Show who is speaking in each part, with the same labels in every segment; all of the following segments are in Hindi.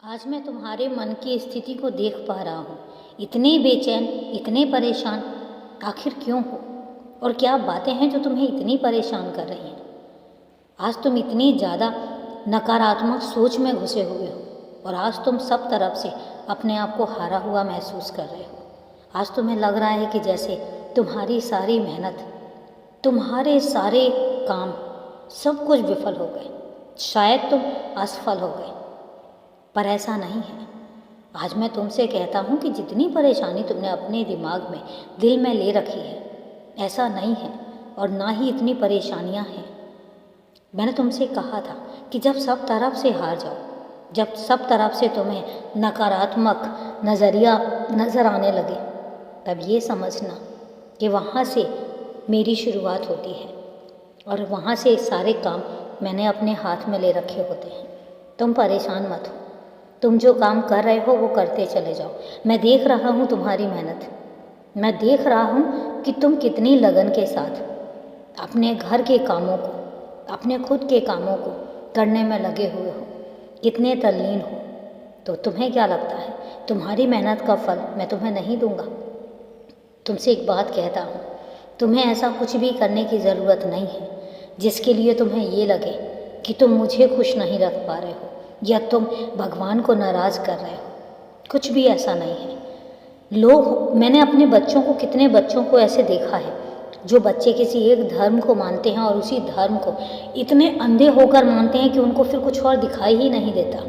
Speaker 1: आज मैं तुम्हारे मन की स्थिति को देख पा रहा हूँ। इतने बेचैन, इतने परेशान, आखिर क्यों हो? और क्या बातें हैं जो तुम्हें इतनी परेशान कर रही हैं? आज तुम इतनी ज़्यादा नकारात्मक सोच में घुसे हुए हो और आज तुम सब तरफ से अपने आप को हारा हुआ महसूस कर रहे हो। आज तुम्हें लग रहा है कि जैसे तुम्हारी सारी मेहनत, तुम्हारे सारे काम सब कुछ विफल हो गए, शायद तुम असफल हो गए। पर ऐसा नहीं है। आज मैं तुमसे कहता हूँ कि जितनी परेशानी तुमने अपने दिमाग में, दिल में ले रखी है, ऐसा नहीं है और ना ही इतनी परेशानियाँ हैं। मैंने तुमसे कहा था कि जब सब तरफ से हार जाओ, जब सब तरफ से तुम्हें नकारात्मक नज़रिया नज़र आने लगे, तब ये समझना कि वहाँ से मेरी शुरुआत होती है और वहाँ से सारे काम मैंने अपने हाथ में ले रखे होते हैं। तुम परेशान मत हो, तुम जो काम कर रहे हो वो करते चले जाओ। मैं देख रहा हूँ तुम्हारी मेहनत, मैं देख रहा हूँ कि तुम कितनी लगन के साथ अपने घर के कामों को, अपने खुद के कामों को करने में लगे हुए हो, कितने तल्लीन हो। तो तुम्हें क्या लगता है तुम्हारी मेहनत का फल मैं तुम्हें नहीं दूंगा? तुमसे एक बात कहता हूँ, तुम्हें ऐसा कुछ भी करने की ज़रूरत नहीं है जिसके लिए तुम्हें ये लगे कि तुम मुझे खुश नहीं रख पा रहे हो या तुम भगवान को नाराज़ कर रहे हो। कुछ भी ऐसा नहीं है। मैंने अपने बच्चों को, कितने बच्चों को ऐसे देखा है जो बच्चे किसी एक धर्म को मानते हैं और उसी धर्म को इतने अंधे होकर मानते हैं कि उनको फिर कुछ और दिखाई ही नहीं देता।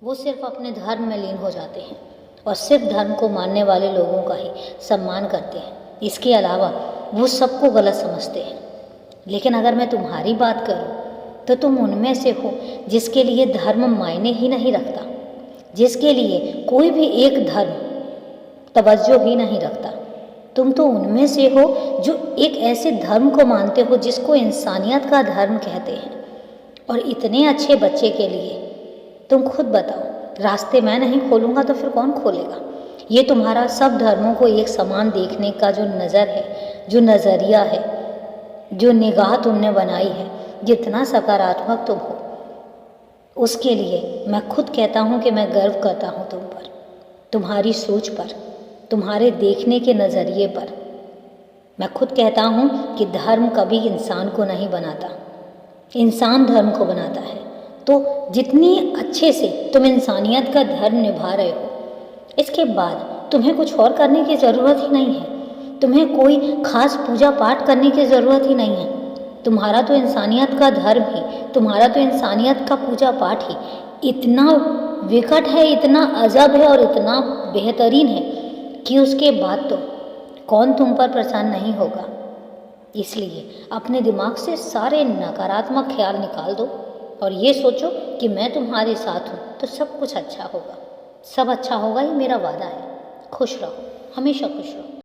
Speaker 1: वो सिर्फ अपने धर्म में लीन हो जाते हैं और सिर्फ धर्म को मानने वाले लोगों का ही सम्मान करते हैं। इसके अलावा वो सबको गलत समझते हैं। लेकिन अगर मैं तुम्हारी बात करूं तो तुम उनमें से हो जिसके लिए धर्म मायने ही नहीं रखता, जिसके लिए कोई भी एक धर्म तवज्जो ही नहीं रखता। तुम तो उनमें से हो जो एक ऐसे धर्म को मानते हो जिसको इंसानियत का धर्म कहते हैं। और इतने अच्छे बच्चे के लिए तुम खुद बताओ, रास्ते मैं नहीं खोलूँगा तो फिर कौन खोलेगा? ये तुम्हारा सब धर्मों को एक समान देखने का जो नज़र है, जो नज़रिया है, जो निगाह तुमने बनाई है, जितना सकारात्मक तुम हो, उसके लिए मैं खुद कहता हूँ कि मैं गर्व करता हूँ तुम पर, तुम्हारी सोच पर, तुम्हारे देखने के नज़रिए पर। मैं खुद कहता हूँ कि धर्म कभी इंसान को नहीं बनाता, इंसान धर्म को बनाता है। तो जितनी अच्छे से तुम इंसानियत का धर्म निभा रहे हो, इसके बाद तुम्हें कुछ और करने की ज़रूरत ही नहीं है। तुम्हें कोई खास पूजा पाठ करने की ज़रूरत ही नहीं है। तुम्हारा तो इंसानियत का धर्म ही, तुम्हारा तो इंसानियत का पूजा पाठ ही इतना विकट है, इतना अजब है और इतना बेहतरीन है कि उसके बाद तो कौन तुम पर प्रसन्न नहीं होगा। इसलिए अपने दिमाग से सारे नकारात्मक ख्याल निकाल दो और ये सोचो कि मैं तुम्हारे साथ हूँ तो सब कुछ अच्छा होगा, सब अच्छा होगा, ये मेरा वादा है। खुश रहो, हमेशा खुश रहो।